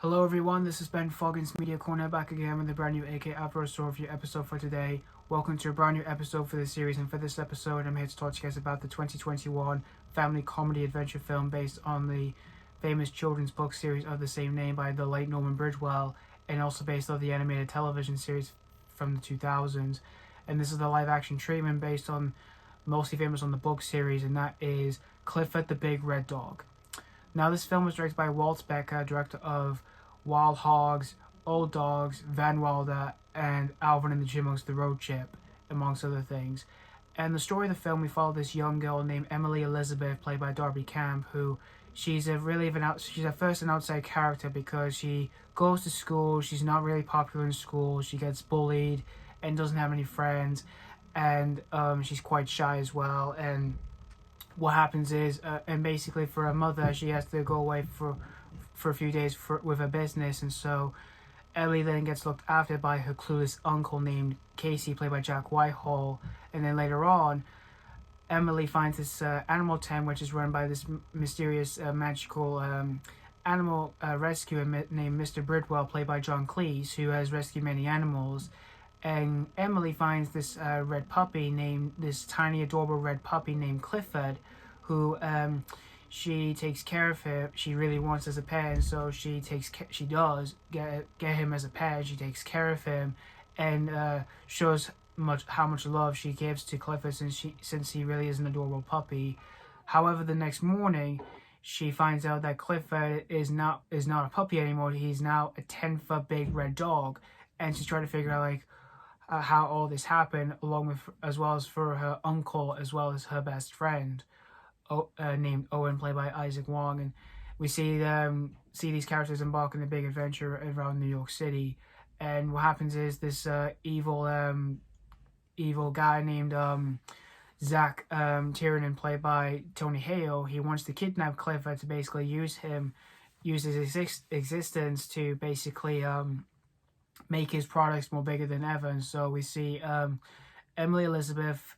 Hello everyone, this is Ben Foggins Media Corner back again with a brand new AK Afro Store Review episode for today. Welcome to a brand new episode for this series, and for this episode I'm here to talk to you guys about the 2021 family comedy adventure film based on the famous children's book series of the same name by the late Norman Bridgewell, and also based on the animated television series from the 2000s. And this is the live action treatment based on, mostly famous on the book series, and that is Clifford the Big Red Dog. Now, this film was directed by Walt Becker, director of Wild Hogs, Old Dogs, Van Wilder, and Alvin and the Chipmunks: The Road Trip, amongst other things. And the story of the film, we follow this young girl named Emily Elizabeth, played by Darby Camp, who she's at first an outside character because she goes to school, she's not really popular in school, she gets bullied and doesn't have any friends, and she's quite shy as well. And what happens is, and basically for her mother, she has to go away for a few days with her business, and so Emily then gets looked after by her clueless uncle named Casey, played by Jack Whitehall. And then later on, Emily finds this animal tent which is run by this mysterious magical animal rescuer named Mr. Bridwell, played by John Cleese, who has rescued many animals. And Emily finds this this tiny adorable red puppy named Clifford, who she takes care of him. She really wants as a pet, and so she does get him as a pet. She takes care of him, and shows how much love she gives to Clifford since he really is an adorable puppy. However, the next morning, she finds out that Clifford is not a puppy anymore. He's now a 10-foot big red dog, and she's trying to figure out how all this happened, as well as for her uncle, as well as her best friend, named Owen, played by Isaac Wong. And we see these characters embark on a big adventure around New York City. And what happens is this evil guy named Zach Tiernan, played by Tony Hale, he wants to kidnap Clifford to basically use his existence to basically make his products more bigger than ever. And so we see Emily Elizabeth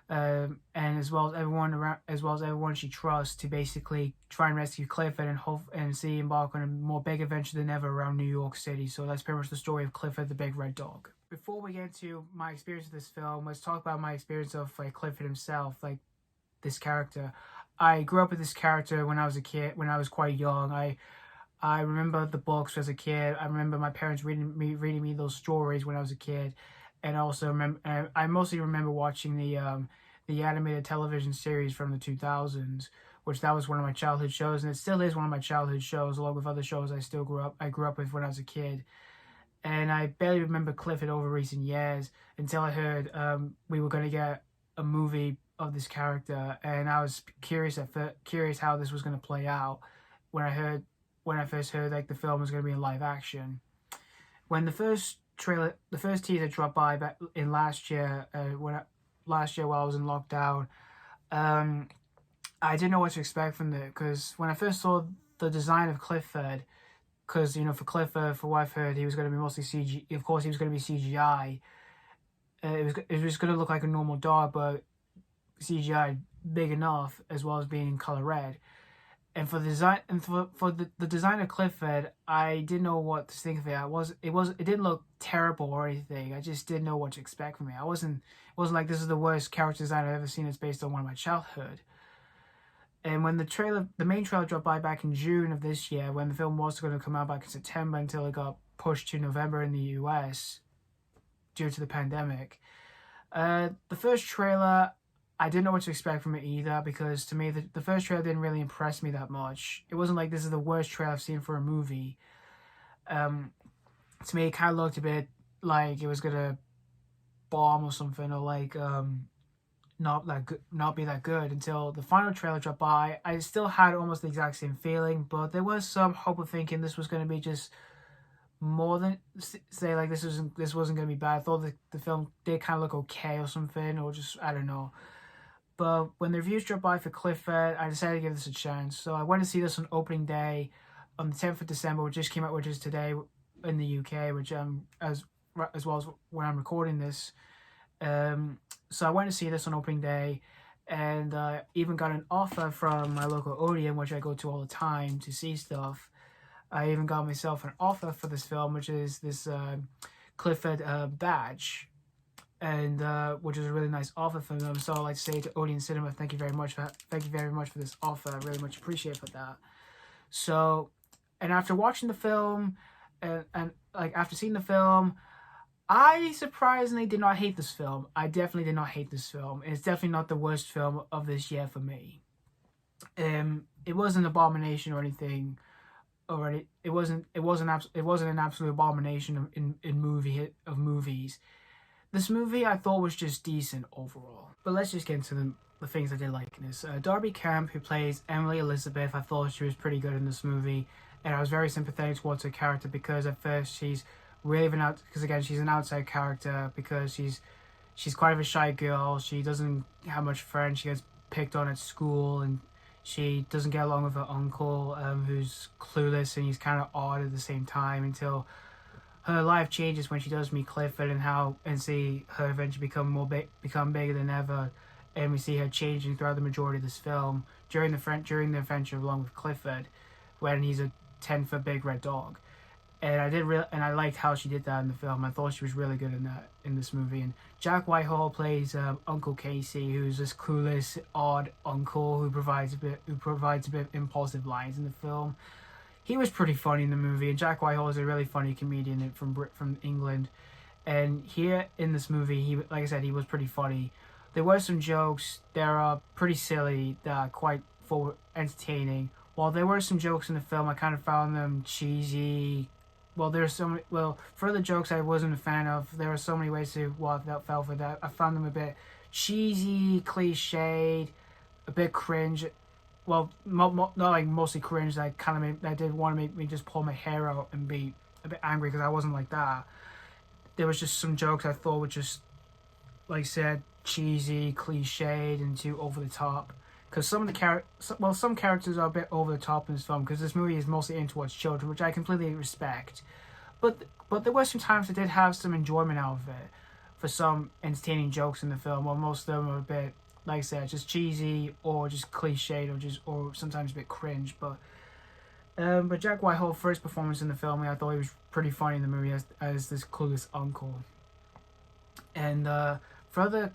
and as well as everyone she trusts to basically try and rescue Clifford and embark on a more big adventure than ever around New York City. So that's pretty much the story of Clifford the Big Red Dog. Before we get to my experience of this film, let's talk about my experience of Clifford himself, this character. I grew up with this character when I was a kid, when I was quite young. I remember the books as a kid. I remember my parents reading me those stories when I was a kid, and I mostly remember watching the animated television series from the 2000s, which that was one of my childhood shows, and it still is one of my childhood shows, along with other shows I grew up with when I was a kid. And I barely remember Clifford over recent years until I heard we were going to get a movie of this character, and I was curious how this was going to play out when I first heard the film was going to be in live action. When the first teaser dropped by back in last year, while I was in lockdown, I didn't know what to expect from it, because when I first saw the design of Clifford, because for Clifford, for what I've heard, he was going to be mostly CG. Of course, he was going to be CGI. It was going to look like a normal dog, but CGI big enough, as well as being in color red. And for the design, the design of Clifford, I didn't know what to think of it. It didn't look terrible or anything. I just didn't know what to expect from it. It wasn't like this is the worst character design I've ever seen. It's based on one of my childhood. And when the main trailer dropped by back in June of this year, when the film was going to come out back in September until it got pushed to November in the US due to the pandemic, the first trailer, I didn't know what to expect from it either, because to me, the first trailer didn't really impress me that much. It wasn't like this is the worst trailer I've seen for a movie. To me, it kind of looked a bit like it was going to bomb or something, or not be that good, until the final trailer dropped by. I still had almost the exact same feeling, but there was some hope of thinking this was going to be just more than, say, this wasn't going to be bad. I thought the film did kind of look okay or something, or just, I don't know. But when the reviews dropped by for Clifford, I decided to give this a chance. So I went to see this on opening day on the 10th of December, which just came out, which is today in the UK, which as well as when I'm recording this. So I went to see this on opening day, and even got an offer from my local Odeon, which I go to all the time to see stuff. I even got myself an offer for this film, which is this Clifford badge, and which is a really nice offer from them. So I'd like to say to Odeon Cinema, thank you very much for this offer. I really much appreciate for that. So, and after watching the film, and like after seeing the film, I surprisingly did not hate this film. I definitely did not hate this film. It's definitely not the worst film of this year for me. It wasn't an abomination or anything. Already, it wasn't an absolute abomination in movies. This movie I thought was just decent overall. But let's just get into the things I did like in this. Darby Camp, who plays Emily Elizabeth, I thought she was pretty good in this movie, and I was very sympathetic towards her character because at first she's really because again she's an outside character because she's quite of a shy girl. She doesn't have much friends. She gets picked on at school, and she doesn't get along with her uncle, who's clueless and he's kind of odd at the same time until her life changes when she does meet Clifford and see her eventually become bigger than ever, and we see her changing throughout the majority of this film during the adventure along with Clifford, when he's a 10-foot big red dog. And I liked how she did that in the film. I thought she was really good in this movie. And Jack Whitehall plays Uncle Casey, who's this clueless, odd uncle who provides a bit of impulsive lines in the film. He was pretty funny in the movie, and Jack Whitehall is a really funny comedian from England. And here in this movie, like I said, he was pretty funny. There were some jokes that are pretty silly, that are quite entertaining. While there were some jokes in the film, I kind of found them cheesy. For the jokes I wasn't a fan of, there were so many ways to that fell for that. I found them a bit cheesy, cliched, a bit cringe. Well, not like mostly cringe. That did want to make me just pull my hair out and be a bit angry because I wasn't like that. There was just some jokes I thought were just, like I said, cheesy, cliched, and too over the top. Because some characters are a bit over the top in this film, because this movie is mostly aimed towards children, which I completely respect. But there were some times I did have some enjoyment out of it, for some entertaining jokes in the film, while most of them are a bit, like I said, just cheesy or just cliched or sometimes a bit cringe. But Jack Whitehall's first performance in the film, I thought he was pretty funny in the movie as this clueless uncle. And for other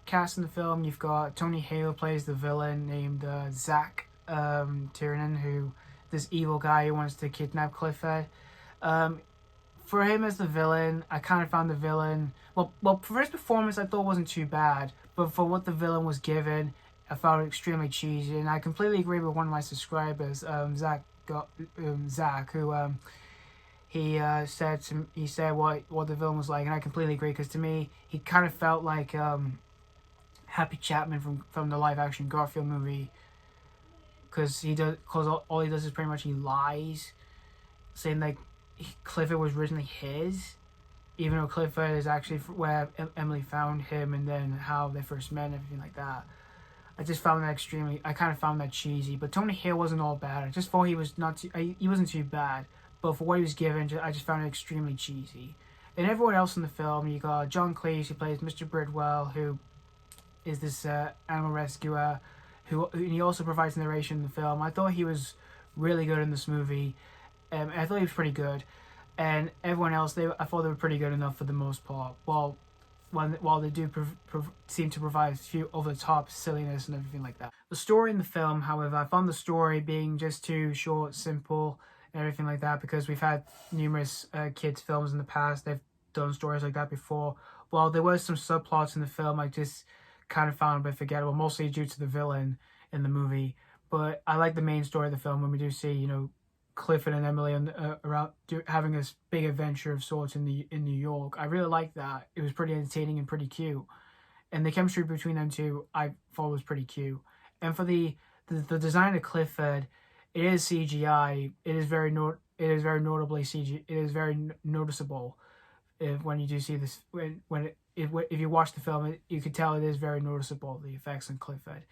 cast in the film, you've got Tony Hale plays the villain named Zach Tiernan, who this evil guy who wants to kidnap Clifford. For him as the villain, I kind of found the villain for his performance I thought wasn't too bad, but for what the villain was given, I found it extremely cheesy. And I completely agree with one of my subscribers, Zach, who he said what the villain was like, and I completely agree, because to me he kind of felt like Happy Chapman from the live action Garfield movie, because all he does is pretty much he lies, saying like Clifford was originally his, even though Clifford is actually where Emily found him and then how they first met and everything like that. I kind of found that cheesy. But Tony Hale wasn't all bad. I just thought he wasn't too bad. But for what he was given, I just found it extremely cheesy. And everyone else in the film, you got John Cleese, who plays Mr. Bridwell, who is this animal rescuer, who he also provides narration in the film. I thought he was really good in this movie. I thought he was pretty good. And everyone else, I thought they were pretty good enough for the most part. While they do seem to provide a few over-the-top silliness and everything like that. The story in the film, however, I found the story being just too short, simple, and everything like that, because we've had numerous kids' films in the past. They've done stories like that before. While there were some subplots in the film, I just kind of found a bit forgettable, mostly due to the villain in the movie. But I like the main story of the film when we do see, Clifford and Emily having this big adventure of sorts in New York. I really liked that. It was pretty entertaining and pretty cute, and the chemistry between them two I thought was pretty cute. And for the design of Clifford, it is CGI. It is very notably CGI. It is very noticeable. When you do see this, if you watch the film, you could tell it is very noticeable, the effects on Clifford.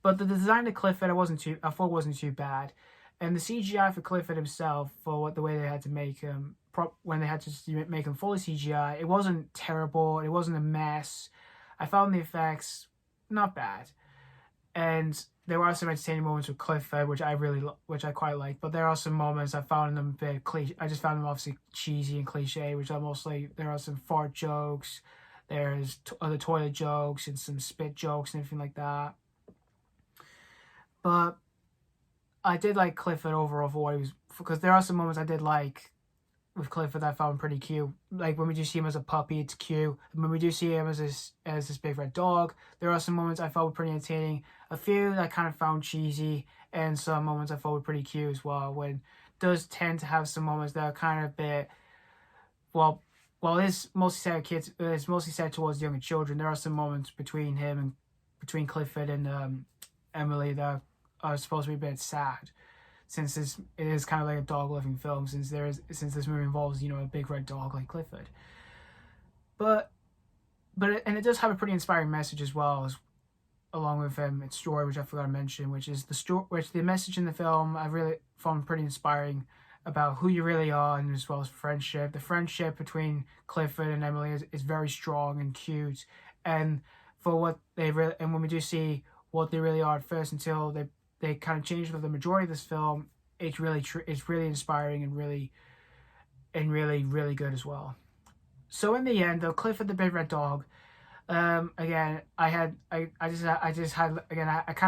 But the design of Clifford, I thought wasn't too bad. And the CGI for Clifford himself, for the way they had to make him, when they had to make him fully CGI, it wasn't terrible. It wasn't a mess. I found the effects not bad. And there are some entertaining moments with Clifford, which I quite like. But there are some moments I found them a bit cliche. I just found them obviously cheesy and cliche, which are mostly, there are some fart jokes, there's other toilet jokes and some spit jokes and everything like that. But I did like Clifford overall for what he was, because there are some moments I did like with Clifford that I found pretty cute. Like when we do see him as a puppy, it's cute. And when we do see him as this big red dog, there are some moments I felt were pretty entertaining. A few that I kind of found cheesy, and some moments I thought were pretty cute as well. When it does tend to have some moments that are kind of a bit, well, it's mostly set at kids. It's mostly set towards younger children. There are some moments between him and between Clifford and Emily that are supposed to be a bit sad, since it is kind of like a dog loving film, since this movie involves, a big red dog like Clifford. But it does have a pretty inspiring message as well, along with its story, which I forgot to mention, which is the message in the film I really found pretty inspiring, about who you really are, and as well as friendship. The friendship between Clifford and Emily is very strong and cute, and for what they really, and when we do see what they really are at first, until they kind of change with the majority of this film, it's really inspiring and really good as well. So in the end, though, Clifford the Big Red Dog, again, I kind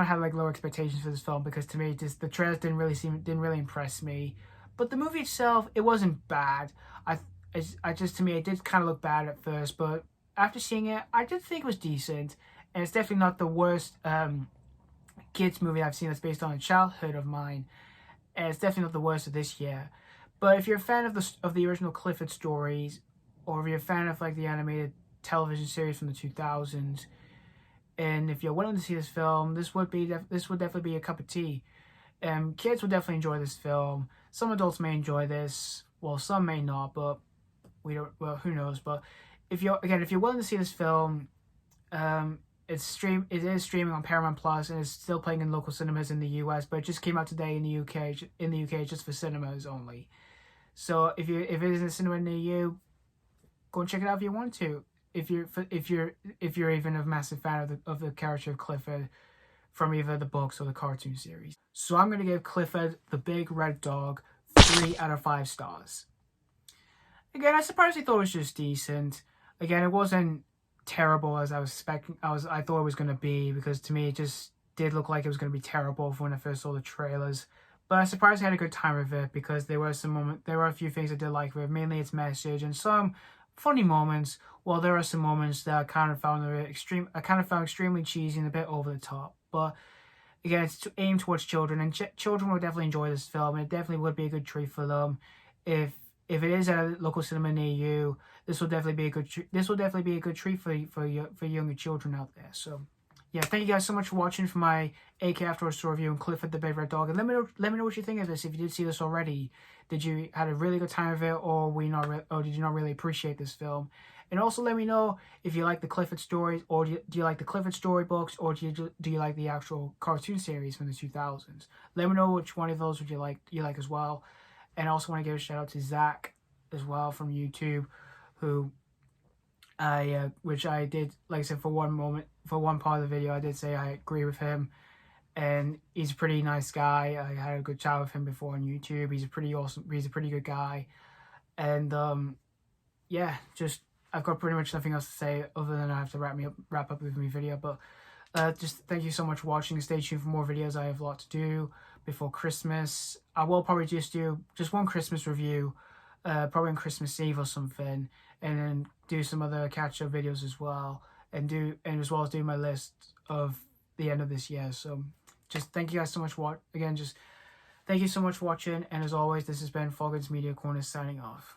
of had like low expectations for this film, because to me, just the trailers didn't really impress me. But the movie itself, it wasn't bad. To me, it did kind of look bad at first, but after seeing it, I did think it was decent, and it's definitely not the worst kids movie I've seen that's based on a childhood of mine, and it's definitely not the worst of this year. But if you're a fan of the original Clifford stories, or if you're a fan of like the animated television series from the 2000s, and if you're willing to see this film, this would definitely be a cup of tea. Kids would definitely enjoy this film. Some adults may enjoy this. Well, some may not, but we don't. Well, who knows? But if you're willing to see this film, it is streaming on Paramount Plus, and it's still playing in local cinemas in the US. But it just came out today in the UK. In the UK, just for cinemas only. So if it is in a cinema near you, go and check it out if you want to. If you're even a massive fan of the character of Clifford from either the books or the cartoon series. So I'm going to give Clifford the Big Red Dog 3 out of 5 stars. Again, I surprisingly thought it was just decent. Again, it wasn't terrible as I was expecting. I thought it was going to be, because to me it just did look like it was going to be terrible when I first saw the trailers. But I surprisingly had a good time with it, because there were a few things I did like with it, mainly its message and some funny moments. While there are some moments that I kind of found extremely cheesy and a bit over the top. But again, it's aimed towards children, and children will definitely enjoy this film, and it definitely would be a good treat for them. If it is at a local cinema near you, this will definitely be a good treat for younger children out there. So yeah, thank you guys so much for watching for my AK After Store review on Clifford the Big Red Dog, and let me know what you think of this. If you did see this already, did you had a really good time with it, or did you not really appreciate this film? And also let me know if you like the Clifford stories, or do you like the Clifford storybooks, or do you like the actual cartoon series from the 2000s? Let me know which one of those you like as well. And I also want to give a shout out to Zach as well from YouTube, who which I did, like I said, for one part of the video, I did say I agree with him, and he's a pretty nice guy. I had a good chat with him before on YouTube. He's a pretty good guy, and yeah, just I've got pretty much nothing else to say other than I have to wrap up with my video. But just thank you so much for watching, and stay tuned for more videos. I have a lot to do before Christmas. I will probably just do one Christmas review, probably on Christmas Eve or something, and then do some other catch-up videos as well, and as well as do my list of the end of this year. So just thank you guys so much thank you so much for watching, and as always, this has been Foggins Media Corner signing off.